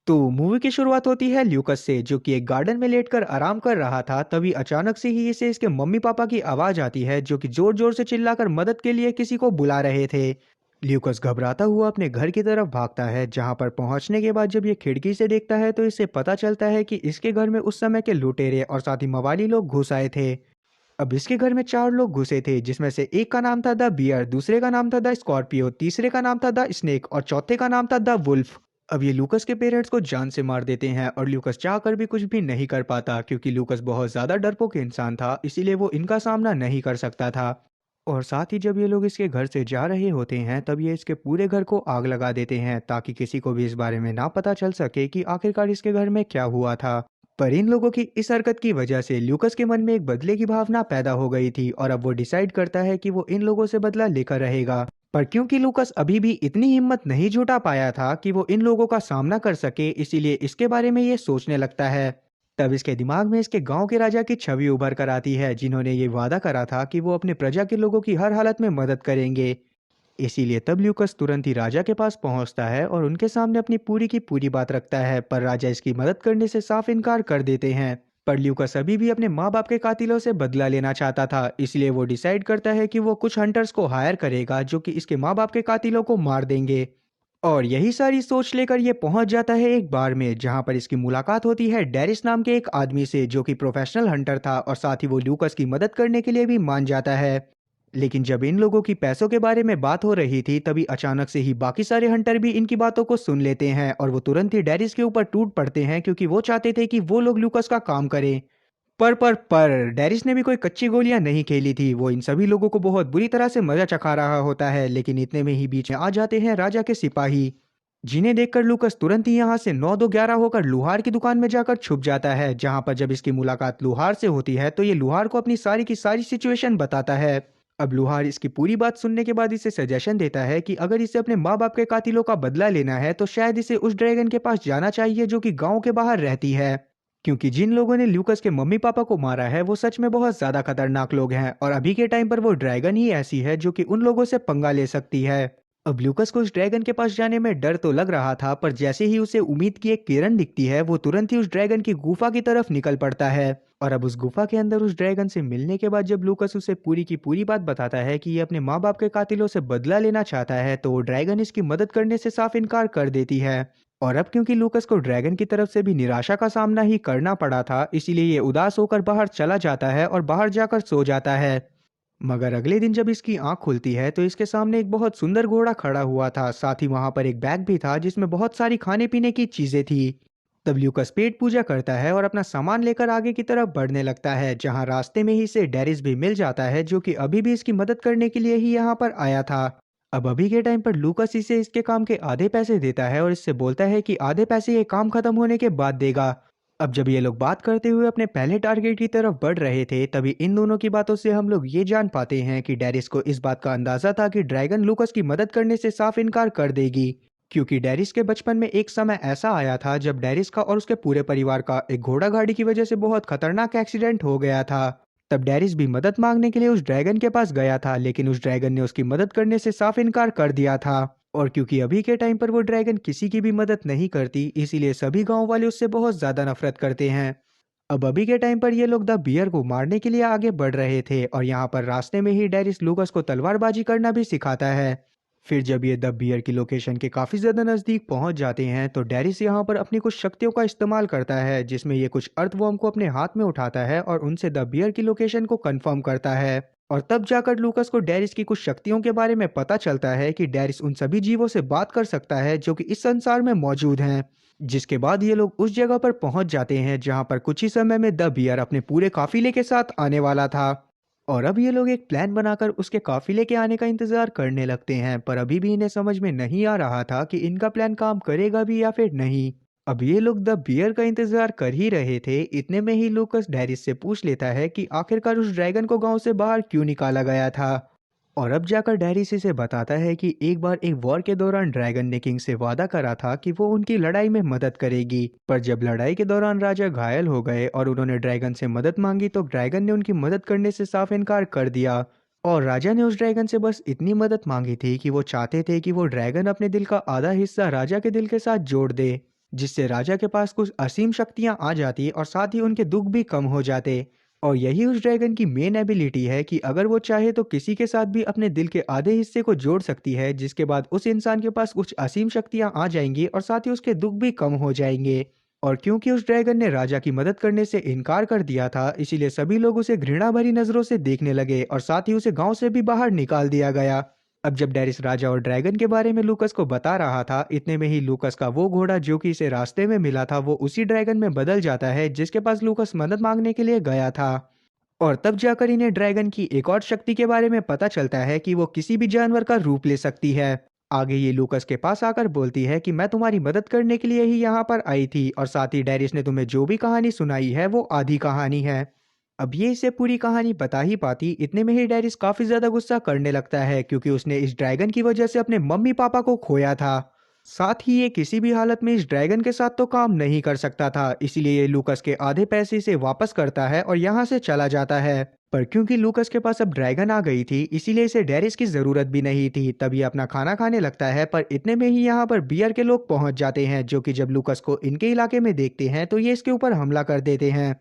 तो मूवी की शुरुआत होती है ल्यूकस से, जो कि एक गार्डन में लेटकर आराम कर रहा था। तभी अचानक से ही इसे इसके मम्मी पापा की आवाज आती है, जो कि जोर जोर से चिल्लाकर मदद के लिए किसी को बुला रहे थे। ल्यूकस घबराता हुआ अपने घर की तरफ भागता है, जहां पर पहुंचने के बाद जब ये खिड़की से देखता है तो इसे पता चलता है कि इसके घर में उस समय के लुटेरे और साथ ही मवाली लोग घुस आए थे। अब इसके घर में चार लोग घुसे थे, जिसमें से एक का नाम था द बियर, दूसरे का नाम था द स्कॉर्पियो, तीसरे का नाम था द स्नेक और चौथे का नाम था द वुल्फ। अब ये लूकस के पेरेंट्स को जान से मार देते हैं और लूकस चाहकर भी कुछ भी नहीं कर पाता, क्योंकि लूकस बहुत ज्यादा डरपोक इंसान था, इसीलिए वो इनका सामना नहीं कर सकता था। और साथ ही जब ये लोग इसके घर से जा रहे होते हैं तब ये इसके पूरे घर को आग लगा देते हैं, ताकि किसी को भी इस बारे में ना पता चल सके कि आखिरकार इसके घर में क्या हुआ था। पर इन लोगों की इस हरकत की वजह से ल्यूकस के मन में एक बदले की भावना पैदा हो गई थी और अब वो डिसाइड करता है कि वो इन लोगों से बदला लेकर रहेगा। पर क्योंकि लूकस अभी भी इतनी हिम्मत नहीं जुटा पाया था कि वो इन लोगों का सामना कर सके, इसीलिए इसके बारे में ये सोचने लगता है। तब इसके दिमाग में इसके गांव के राजा की छवि उभर कर आती है, जिन्होंने ये वादा करा था कि वो अपने प्रजा के लोगों की हर हालत में मदद करेंगे। इसीलिए तब ल्यूकस तुरंत ही राजा के पास पहुंचता है और उनके सामने अपनी पूरी की पूरी बात रखता है, पर राजा इसकी मदद करने से साफ इनकार कर देते हैं। पर ल्यूकस अभी भी अपने माँ बाप के कातिलों से बदला लेना चाहता था, इसलिए वो डिसाइड करता है कि वो कुछ हंटर्स को हायर करेगा जो कि इसके माँ बाप के कातिलों को मार देंगे। और यही सारी सोच लेकर ये पहुंच जाता है एक बार में, जहां पर इसकी मुलाकात होती है डेरिस नाम के एक आदमी से, जो कि प्रोफेशनल हंटर था और साथ ही वो ल्यूकस की मदद करने के लिए भी मान जाता है। लेकिन जब इन लोगों की पैसों के बारे में बात हो रही थी तभी अचानक से ही बाकी सारे हंटर भी इनकी बातों को सुन लेते हैं और वो तुरंत ही डेरिस के ऊपर टूट पड़ते हैं, क्योंकि वो चाहते थे कि वो लोग लूकस का काम करें। पर डेरिस ने भी कोई कच्ची गोलियां नहीं खेली थी। वो इन सभी लोगों को बहुत बुरी तरह से मजा चखा रहा होता है, लेकिन इतने में ही बीच में आ जाते हैं राजा के सिपाही, जिन्हें देखकर लूकस तुरंत ही यहाँ से 9-2-11 होकर लुहार की दुकान में जाकर छुप जाता है। जहां पर जब इसकी मुलाकात लुहार से होती है तो ये लुहार को अपनी सारी की सारी सिचुएशन बताता है। अब लुहार इसकी पूरी बात सुनने के बाद इसे सजेशन देता है कि अगर इसे अपने माँ बाप के कातिलों का बदला लेना है तो शायद इसे उस ड्रैगन के पास जाना चाहिए जो कि गांव के बाहर रहती है, क्योंकि जिन लोगों ने ल्यूकस के मम्मी पापा को मारा है वो सच में बहुत ज्यादा खतरनाक लोग हैं और अभी के टाइम पर वो ड्रैगन ही ऐसी है जो कि उन लोगों से पंगा ले सकती है। अब ल्यूकस को उस ड्रैगन के पास जाने में डर तो लग रहा था, पर जैसे ही उसे उम्मीद की एक किरण दिखती है वो तुरंत ही उस ड्रैगन की गुफा की तरफ निकल पड़ता है। और अब उस गुफा के अंदर उस ड्रैगन से मिलने के बाद जब लूकस उसे पूरी की पूरी बात बताता है कि ये अपने माँ बाप के कातिलों से बदला लेना चाहता है, तो वो ड्रैगन इसकी मदद करने से साफ इनकार कर देती है। और अब क्योंकि लूकस को ड्रैगन की तरफ से भी निराशा का सामना ही करना पड़ा था, इसीलिए ये उदास होकर बाहर चला जाता है और बाहर जाकर सो जाता है। मगर अगले दिन जब इसकी आंख खुलती है तो इसके सामने एक बहुत सुंदर घोड़ा खड़ा हुआ था, साथ ही वहां पर एक बैग भी था जिसमें बहुत सारी खाने पीने की चीजें थी। तब ल्यूकस पेट पूजा करता है और अपना सामान लेकर आगे की तरफ बढ़ने लगता है, जहां रास्ते में ही इसे डेरिस भी मिल जाता है, जो कि अभी भी इसकी मदद करने के लिए ही यहाँ पर आया था। अब अभी के टाइम पर लूकस इसे इसके काम के आधे पैसे देता है और इससे बोलता है कि आधे पैसे ये काम खत्म होने के बाद देगा। अब जब ये लोग बात करते हुए अपने पहले टारगेट की तरफ बढ़ रहे थे तभी इन दोनों की बातों से हम लोग ये जान पाते हैं कि डेरिस को इस बात का अंदाजा था कि ड्रैगन लूकस की मदद करने से साफ इनकार कर देगी, क्योंकि डेरिस के बचपन में एक समय ऐसा आया था जब डेरिस का और उसके पूरे परिवार का एक घोड़ा गाड़ी की वजह से बहुत खतरनाक एक्सीडेंट हो गया था। तब डेरिस भी मदद मांगने के लिए उस ड्रैगन के पास गया था, लेकिन उस ड्रैगन ने उसकी मदद करने से साफ इनकार कर दिया था। और क्योंकि अभी के टाइम पर वो ड्रैगन किसी की भी मदद नहीं करती, इसीलिए सभी गांव वाले उससे बहुत ज्यादा नफरत करते हैं। अब अभी के टाइम पर ये लोग द बियर को मारने के लिए आगे बढ़ रहे थे और यहाँ पर रास्ते में ही डेरिस लूकस को तलवारबाजी करना भी सिखाता है। फिर जब ये द बियर की लोकेशन के काफी ज्यादा नजदीक पहुंच जाते हैं तो डेरिस यहाँ पर अपनी कुछ शक्तियों का इस्तेमाल करता है, जिसमें ये कुछ अर्थवॉर्म को अपने हाथ में उठाता है और उनसे द बियर की लोकेशन को कंफर्म करता है। और तब जाकर लूकस को डेरिस की कुछ शक्तियों के बारे में पता चलता है कि डेरिस उन सभी जीवों से बात कर सकता है जो कि इस संसार में मौजूद हैं। जिसके बाद ये लोग उस जगह पर पहुंच जाते हैं जहां पर कुछ ही समय में द बियर अपने पूरे काफिले के साथ आने वाला था। और अब ये लोग एक प्लान बनाकर उसके काफिले के आने का इंतजार करने लगते हैं, पर अभी भी इन्हें समझ में नहीं आ रहा था कि इनका प्लान काम करेगा भी या फिर नहीं। अब ये लोग द बियर का इंतजार कर ही रहे थे, इतने में ही लूकस डेरिस से पूछ लेता है कि आखिरकार उस ड्रैगन को गांव से बाहर क्यों निकाला गया था। और अब जाकर डेरिस इसे बताता है कि एक बार एक वॉर के दौरान ड्रैगन ने किंग से वादा करा था कि वो उनकी लड़ाई में मदद करेगी, पर जब लड़ाई के दौरान राजा घायल हो गए और उन्होंने ड्रैगन से मदद मांगी तो ड्रैगन ने उनकी मदद करने से साफ इनकार कर दिया। और राजा ने उस ड्रैगन से बस इतनी मदद मांगी थी कि वो चाहते थे कि वो ड्रैगन अपने दिल का आधा हिस्सा राजा के दिल के साथ जोड़ दे, जिससे राजा के पास कुछ असीम शक्तियां आ जाती और साथ ही उनके दुख भी कम हो जाते। और यही उस ड्रैगन की मेन एबिलिटी है कि अगर वो चाहे तो किसी के साथ भी अपने दिल के आधे हिस्से को जोड़ सकती है, जिसके बाद उस इंसान के पास कुछ असीम शक्तियां आ जाएंगी और साथ ही उसके दुख भी कम हो जाएंगे। और क्योंकि उस ड्रैगन ने राजा की मदद करने से इनकार कर दिया था, इसीलिए सभी लोग उसे घृणा भरी नजरों से देखने लगे और साथ ही उसे गांव से भी बाहर निकाल दिया गया। अब जब डेरिस राजा और ड्रैगन के बारे में लूकस को बता रहा था, इतने में ही लूकस का वो घोड़ा जो कि इसे रास्ते में मिला था वो उसी ड्रैगन में बदल जाता है जिसके पास लूकस मदद मांगने के लिए गया था। और तब जाकर इन्हें ड्रैगन की एक और शक्ति के बारे में पता चलता है कि वो किसी भी जानवर का रूप ले सकती है। आगे ये लूकस के पास आकर बोलती है कि मैं तुम्हारी मदद करने के लिए ही यहाँ पर आई थी और साथ ही डेरिस ने तुम्हें जो भी कहानी सुनाई है वो आधी कहानी है। अब ये इसे पूरी कहानी बता ही पाती, इतने में ही डेरिस काफी ज्यादा गुस्सा करने लगता है क्योंकि उसने इस ड्रैगन की वजह से अपने मम्मी पापा को खोया था। साथ ही ये किसी भी हालत में इस ड्रैगन के साथ तो काम नहीं कर सकता था, इसीलिए ये लूकस के आधे पैसे से वापस करता है और यहाँ से चला जाता है। पर क्योंकि लूकस के पास अब ड्रैगन आ गई थी, इसीलिए इसे डेरिस की जरूरत भी नहीं थी। तब ये अपना खाना खाने लगता है, पर इतने में ही यहाँ पर बियर के लोग पहुंच जाते हैं जो कि जब लूकस को इनके इलाके में देखते हैं तो ये इसके ऊपर हमला कर देते हैं।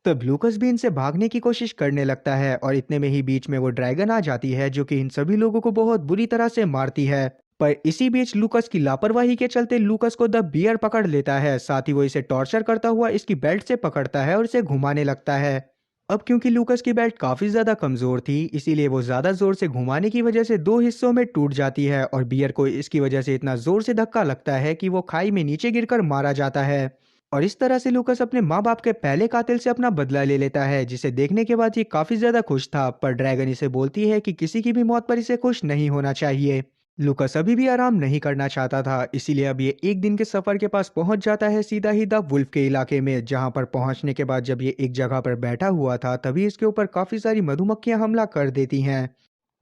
तब लूकस भी इनसे भागने की कोशिश करने लगता है और इतने में ही बीच में वो ड्रैगन आ जाती है जो कि इन सभी लोगों को बहुत बुरी तरह से मारती है। पर इसी बीच लूकस की लापरवाही के चलते लूकस को द बियर पकड़ लेता है, साथ ही वो इसे टॉर्चर करता हुआ इसकी बेल्ट से पकड़ता है और इसे घुमाने लगता है। अब क्योंकि लूकस की बेल्ट काफी ज्यादा कमजोर थी, इसीलिए वो ज्यादा जोर से घुमाने की वजह से दो हिस्सों में टूट जाती है और बियर को इसकी वजह से इतना जोर से धक्का लगता है कि वो खाई में नीचे गिरकर मारा जाता है। और इस तरह से लूकस अपने माँ बाप के पहले कातिल से अपना बदला ले लेता है, जिसे देखने के बाद ये काफी ज्यादा खुश था। पर ड्रैगन इसे बोलती है कि किसी की भी मौत पर इसे खुश नहीं होना चाहिए। लूकस अभी भी आराम नहीं करना चाहता था, इसीलिए अब ये एक दिन के सफर के पास पहुंच जाता है सीधा ही द वुल्फ के इलाके में, जहां पर पहुंचने के बाद जब ये एक जगह पर बैठा हुआ था तभी इसके ऊपर काफी सारी मधुमक्खियां हमला कर देती हैं।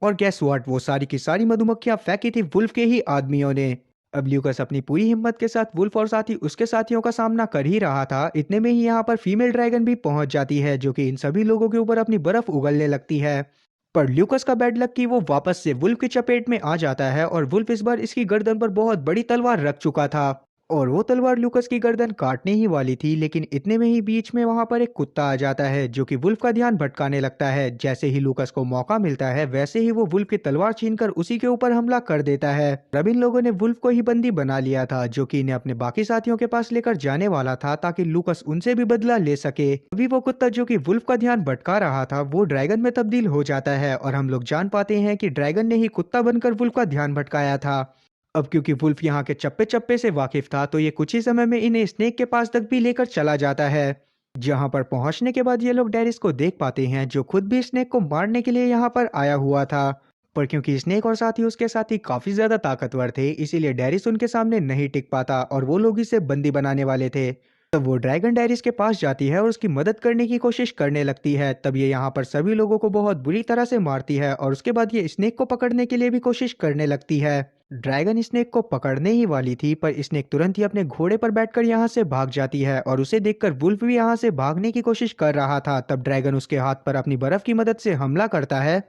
और गैस व्हाट, वो सारी की सारी मधुमक्खियां फेंकी थी वुल्फ के ही आदमियों ने। अब ल्यूकस अपनी पूरी हिम्मत के साथ वुल्फ और साथ ही उसके साथियों का सामना कर ही रहा था, इतने में ही यहाँ पर फीमेल ड्रैगन भी पहुंच जाती है जो कि इन सभी लोगों के ऊपर अपनी बर्फ उगलने लगती है। पर ल्यूकस का बैड लक कि वो वापस से वुल्फ की चपेट में आ जाता है और वुल्फ इस बार इसकी गर्दन पर बहुत बड़ी तलवार रख चुका था। और वो तलवार ल्यूकस की गर्दन काटने ही वाली थी, लेकिन इतने में ही बीच में वहां पर एक कुत्ता आ जाता है जो कि वुल्फ का ध्यान भटकाने लगता है। जैसे ही लूकस को मौका मिलता है वैसे ही वो वुल्फ की तलवार छीनकर उसी के ऊपर हमला कर देता है। अब इन लोगों ने वुल्फ को ही बंदी बना लिया था जो कि इन्हें अपने बाकी साथियों के पास लेकर जाने वाला था ताकि लूकस उनसे भी बदला ले सके। अभी वो कुत्ता जो कि वुल्फ का ध्यान भटका रहा था वो ड्रैगन में तब्दील हो जाता है और हम लोग जान पाते हैं कि ड्रैगन ने ही कुत्ता बनकर वुल्फ का ध्यान भटकाया था। अब क्योंकि वुल्फ यहाँ के चप्पे चप्पे से वाकिफ था तो ये कुछ ही समय में इन्हें स्नेक के पास तक भी लेकर चला जाता है। जहां पर पहुंचने के बाद ये लोग डेरिस को देख पाते हैं जो खुद भी स्नेक को मारने के लिए यहाँ पर आया हुआ था। पर क्योंकि स्नेक और साथी उसके साथी काफी ज्यादा ताकतवर थे, इसीलिए डेरिस उनके सामने नहीं टिक पाता और वो लोग इसे बंदी बनाने वाले थे। तब वो ड्रैगन डेरिस के पास जाती है और उसकी मदद करने की कोशिश करने लगती है। तब ये यहाँ पर सभी लोगों को बहुत बुरी तरह से मारती है और उसके बाद ये स्नेक को पकड़ने के लिए भी कोशिश करने लगती है। ड्रैगन स्नेक को पकड़ने ही वाली थी, पर स्नेक तुरंत ही अपने घोड़े पर बैठकर यहाँ से भाग जाती है और उसे देखकर वुल्फ भी यहाँ से भागने की कोशिश कर रहा था। तब ड्रैगन उसके हाथ पर अपनी बर्फ की मदद से हमला करता है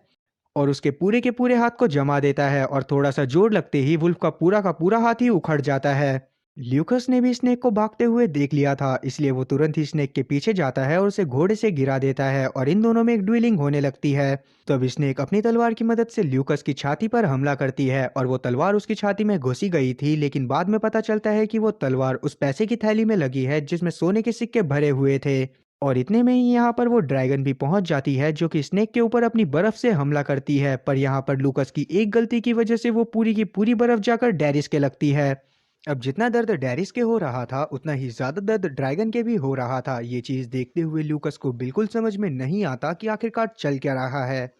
और उसके पूरे के पूरे हाथ को जमा देता है और थोड़ा सा जोर लगते ही वुल्फ का पूरा हाथ ही उखड़ जाता है। ल्यूकस ने भी स्नेक को भागते हुए देख लिया था, इसलिए वो तुरंत ही स्नेक के पीछे जाता है और उसे घोड़े से गिरा देता है और इन दोनों में एक ड्यूलिंग होने लगती है। तो अब स्नेक अपनी तलवार की मदद से ल्यूकस की छाती पर हमला करती है और वो तलवार उसकी छाती में घुसी गई थी, लेकिन बाद में पता चलता है कि वो तलवार उस पैसे की थैली में लगी है जिसमें सोने के सिक्के भरे हुए थे। और इतने में ही यहाँ पर वो ड्रैगन भी पहुंच जाती है जो कि स्नेक के ऊपर अपनी बर्फ से हमला करती है। पर यहाँ पर लूकस की एक गलती की वजह से वो पूरी की पूरी बर्फ जाकर डेरिस के लगती है। अब जितना दर्द डेरिस के हो रहा था उतना ही ज्यादा दर्द ड्रैगन के भी हो रहा था। ये चीज देखते हुए लूकस को बिल्कुल समझ में नहीं आता कि आखिरकार चल क्या रहा है।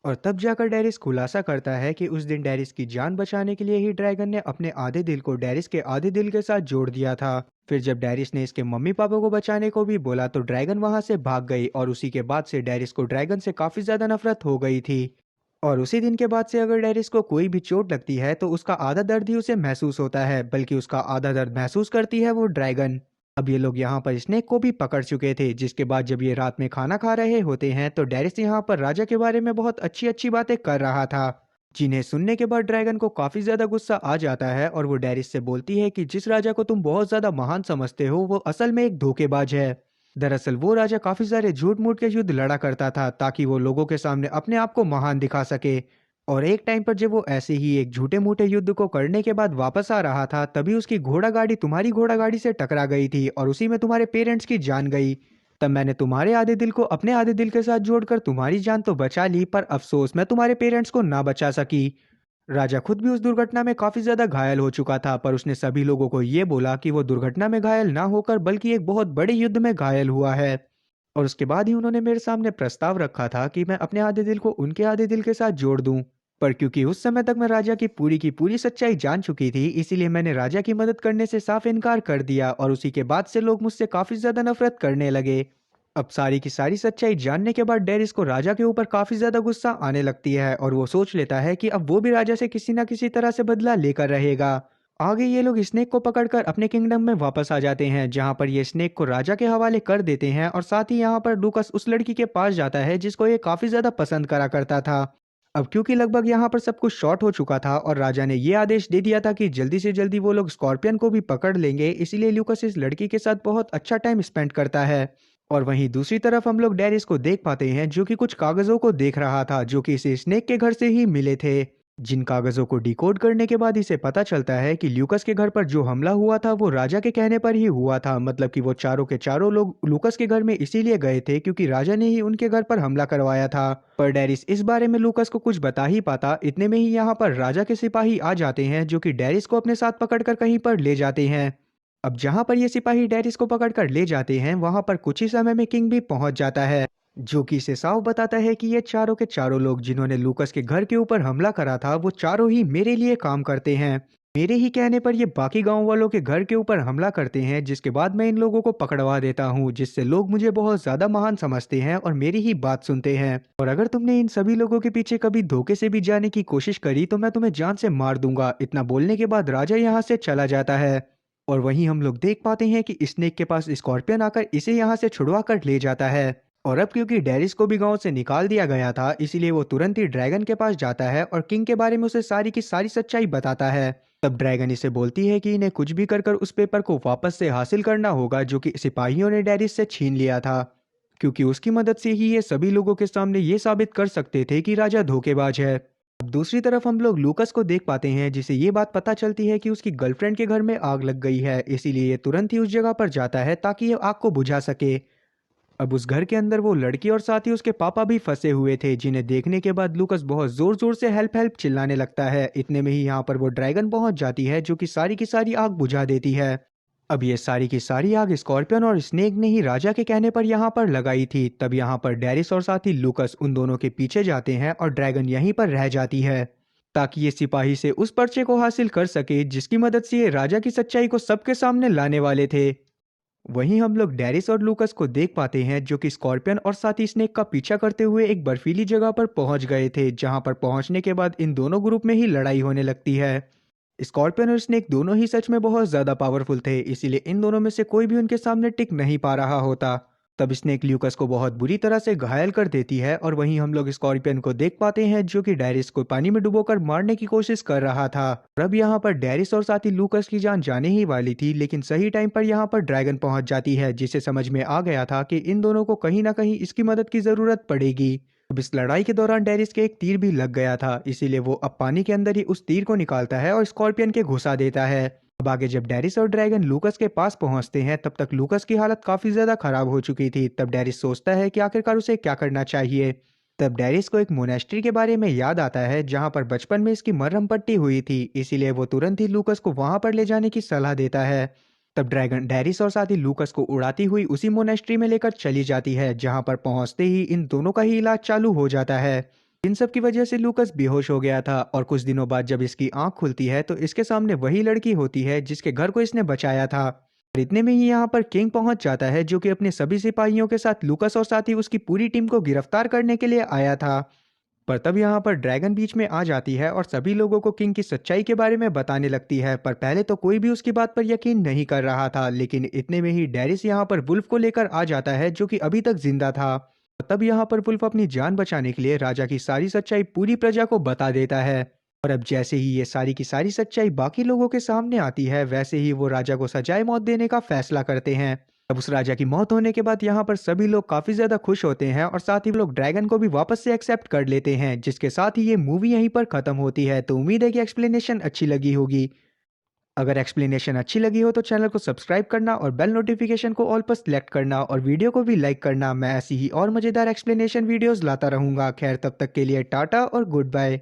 और तब जाकर डेरिस खुलासा करता है कि उस दिन डेरिस की जान बचाने के लिए ही ड्रैगन ने अपने आधे दिल को डेरिस के आधे दिल के साथ जोड़ दिया था। फिर जब डेरिस ने इसके मम्मी पापा को बचाने को भी बोला तो ड्रैगन वहां से भाग गई और उसी के बाद से डेरिस को ड्रैगन से काफी ज्यादा नफरत हो गई थी। और उसी दिन के बाद से अगर डेरिस को कोई भी चोट लगती है तो उसका आधा दर्द ही उसे महसूस होता है, बल्कि उसका आधा दर्द महसूस करती है वो ड्रैगन। अब ये लोग यहाँ पर स्नेक को भी पकड़ चुके थे, जिसके बाद जब ये रात में खाना खा रहे होते हैं तो डेरिस यहाँ पर राजा के बारे में बहुत अच्छी अच्छी बातें कर रहा था। जिन्हें सुनने के बाद ड्रैगन को काफी ज्यादा गुस्सा आ जाता है और वो डेरिस से बोलती है कि जिस राजा को तुम बहुत ज्यादा महान समझते हो वो असल में एक धोखेबाज है। दरअसल वो राजा काफी सारे झूठ मूठ के युद्ध लड़ा करता था ताकि वो लोगों के सामने अपने आप को महान दिखा सके। और एक टाइम पर जब वो ऐसे ही एक झूठे मूठे युद्ध को करने के बाद वापस आ रहा था तभी उसकी घोड़ा गाड़ी तुम्हारी घोड़ा गाड़ी से टकरा गई थी और उसी में तुम्हारे पेरेंट्स की जान गई। तब मैंने तुम्हारे आधे दिल को अपने आधे दिल के साथ जोड़कर तुम्हारी जान तो बचा ली पर अफसोस मैं तुम्हारे पेरेंट्स को ना बचा सकी। राजा खुद भी उस दुर्घटना में काफी ज्यादा घायल हो चुका था पर उसने सभी लोगों को ये बोला कि वो दुर्घटना में घायल ना होकर बल्कि एक बहुत बड़े युद्ध में घायल हुआ है। और उसके बाद ही उन्होंने मेरे सामने प्रस्ताव रखा था कि मैं अपने आधे दिल को उनके आधे दिल के साथ जोड़ दूं। पर क्योंकि उस समय तक मैं राजा की पूरी सच्चाई जान चुकी थी इसीलिए मैंने राजा की मदद करने से साफ इनकार कर दिया और उसी के बाद से लोग मुझसे काफी ज्यादा नफरत करने लगे। अब सारी की सारी सच्चाई जानने के बाद डेरिस को राजा के ऊपर काफी ज्यादा गुस्सा आने लगती है और वो सोच लेता है कि अब वो भी राजा से किसी ना किसी तरह से बदला लेकर रहेगा। आगे ये लोग स्नेक को पकड़कर अपने किंगडम में वापस आ जाते हैं जहां पर ये स्नेक को राजा के हवाले कर देते हैं और साथ ही यहाँ पर लूकस उस लड़की के पास जाता है जिसको ये काफी ज्यादा पसंद करा करता था। अब क्योंकि लगभग यहाँ पर सब कुछ शॉर्ट हो चुका था और राजा ने ये आदेश दे दिया था कि जल्दी से जल्दी वो लोग स्कॉर्पियन को भी पकड़ लेंगे इसीलिए लूकस इस लड़की के साथ बहुत अच्छा टाइम स्पेंड करता है। और वहीं दूसरी तरफ हम लोग डेरिस को देख पाते हैं जो कि कुछ कागजों को देख रहा था जो कि इसे स्नेक के घर से ही मिले थे। जिन कागजों को डिकोड करने के बाद इसे पता चलता है कि ल्यूकस के घर पर जो हमला हुआ था वो राजा के कहने पर ही हुआ था मतलब कि वो चारों के चारों लोग लूकस के घर में इसीलिए गए थे क्योंकि राजा ने ही उनके घर पर हमला करवाया था। पर डेरिस इस बारे में लूकस को कुछ बता ही पाता इतने में ही यहाँ पर राजा के सिपाही आ जाते हैं जो कि डेरिस को अपने साथ पकड़कर कहीं पर ले जाते हैं। अब जहां पर ये सिपाही डेरिस को पकड़कर ले जाते हैं वहां पर कुछ ही समय में किंग भी पहुंच जाता है जो कि इसे साफ बताता है कि ये चारों के चारों लोग जिन्होंने लूकस के घर के ऊपर हमला करा था वो चारों ही मेरे लिए काम करते हैं। मेरे ही कहने पर ये बाकी गांव वालों के घर के ऊपर हमला करते हैं जिसके बाद मैं इन लोगों को पकड़वा देता हूँ जिससे लोग मुझे बहुत ज्यादा महान समझते हैं और मेरी ही बात सुनते हैं और अगर तुमने इन सभी लोगों के पीछे कभी धोखे से भी जाने की कोशिश करी तो मैं तुम्हें जान से मार दूंगा। इतना बोलने के बाद राजा यहाँ से चला जाता है। और वहीं हम लोग देख पाते हैं कि स्नेक के पास स्कॉर्पियन आकर इसे यहाँ से छुड़वा कर ले जाता है। और अब क्योंकि डेरिस को भी गांव से निकाल दिया गया था इसीलिए वो तुरंत ही ड्रैगन के पास जाता है और किंग के बारे में उसे सारी की सारी सच्चाई बताता है। तब ड्रैगन इसे बोलती है कि इन्हें कुछ भी कर उस पेपर को वापस से हासिल करना होगा जो कि सिपाहियों ने डेरिस से छीन लिया था क्योंकि उसकी मदद से ही ये सभी लोगों के सामने ये साबित कर सकते थे कि राजा धोखेबाज है। अब दूसरी तरफ हम लोग लूकस को देख पाते हैं जिसे ये बात पता चलती है कि उसकी गर्लफ्रेंड के घर में आग लग गई है इसीलिए ये तुरंत ही उस जगह पर जाता है ताकि ये आग को बुझा सके। अब उस घर के अंदर वो लड़की और साथ ही उसके पापा भी फंसे हुए थे जिन्हें देखने के बाद लूकस बहुत जोर जोर से हेल्प हेल्प चिल्लाने लगता है। इतने में ही यहाँ पर वो ड्रैगन पहुंच जाती है जो कि सारी की सारी आग बुझा देती है। अब ये सारी की सारी आग स्कॉर्पियन और स्नेक ने ही राजा के कहने पर यहाँ पर लगाई थी। तब यहाँ पर डेरिस और साथ ही लूकस उन दोनों के पीछे जाते हैं और ड्रैगन यहीं पर रह जाती है ताकि ये सिपाही से उस पर्चे को हासिल कर सके जिसकी मदद से ये राजा की सच्चाई को सबके सामने लाने वाले थे। वहीं हम लोग डेरिस और लूकस को देख पाते हैं जो कि स्कॉर्पियन और साथ ही स्नेक का पीछा करते हुए एक बर्फीली जगह पर पहुंच गए थे जहां पर पहुंचने के बाद इन दोनों ग्रुप में ही लड़ाई होने लगती है। स्कॉर्पियन और स्नेक दोनों ही सच में बहुत ज्यादा पावरफुल थे इसीलिए इन दोनों में से कोई भी उनके सामने टिक नहीं पा रहा होता। तब स्नेक ल्यूकस को बहुत बुरी तरह से घायल कर देती है और वहीं हम लोग स्कॉर्पियन को देख पाते हैं जो कि डेरिस को पानी में डुबोकर मारने की कोशिश कर रहा था। और अब यहाँ पर डेरिस और साथ ही लूकस की जान जाने ही वाली थी लेकिन सही टाइम पर यहाँ पर ड्रैगन पहुंच जाती है जिसे समझ में आ गया था कि इन दोनों को कहीं ना कहीं इसकी मदद की जरूरत पड़ेगी। अब इस लड़ाई के दौरान डेरिस के एक तीर भी लग गया था इसीलिए वो अब पानी के अंदर ही उस तीर को निकालता है और स्कॉर्पियन के घुसा देता है। अब आगे जब डेरिस और ड्रैगन लूकस के पास पहुंचते हैं तब तक लूकस की हालत काफी ज्यादा खराब हो चुकी थी। तब डेरिस सोचता है कि आखिरकार उसे क्या करना चाहिए। तब डेरिस को एक मोनेस्ट्री के बारे में याद आता है जहां पर बचपन में इसकी मरहम पट्टी हुई थी इसीलिए वो तुरंत ही लूकस को वहां पर ले जाने की सलाह देता है। तब ड्रैगन डेरिस और साथ ही लूकस को उड़ाती हुई उसी मोनेस्ट्री में लेकर चली जाती है जहां पर पहुंचते ही इन दोनों का ही इलाज चालू हो जाता है। इन सब की वजह से लूकस बेहोश हो गया था और कुछ दिनों बाद जब इसकी आंख खुलती है तो इसके सामने वही लड़की होती है जिसके घर को इसने बचाया था। और इतने में ही यहाँ पर किंग पहुंच जाता है जो कि अपने सभी सिपाहियों के साथ लूकस और साथ ही उसकी पूरी टीम को गिरफ्तार करने के लिए आया था। पर तब यहाँ पर ड्रैगन बीच में आ जाती है और सभी लोगों को किंग की सच्चाई के बारे में बताने लगती है। पर पहले तो कोई भी उसकी बात पर यकीन नहीं कर रहा था लेकिन इतने में ही डेरिस यहाँ पर वुल्फ को लेकर आ जाता है जो कि अभी तक जिंदा था। तब यहाँ पर वुल्फ अपनी जान बचाने के लिए राजा की सारी सच्चाई पूरी प्रजा को बता देता है। और अब जैसे ही ये सारी की सारी सच्चाई बाकी लोगों के सामने आती है, वैसे ही वो राजा को सजाए मौत देने का फैसला करते हैं। अब उस राजा की मौत होने के बाद यहाँ पर सभी लोग काफी ज्यादा खुश होते हैं और साथ ही वो लोग ड्रैगन को भी वापस से एक्सेप्ट कर लेते हैं, जिसके साथ ही ये मूवी यहीं पर खत्म होती है। तो उम्मीद है कि एक्सप्लेनेशन अच्छी लगी होगी। अगर एक्सप्लेनेशन अच्छी लगी हो तो चैनल को सब्सक्राइब करना और बेल नोटिफिकेशन को ऑल पर सिलेक्ट करना और वीडियो को भी लाइक करना। मैं ऐसी ही और मजेदार एक्सप्लेनेशन वीडियोस लाता रहूंगा। खैर, तब तक के लिए टाटा और गुड बाय।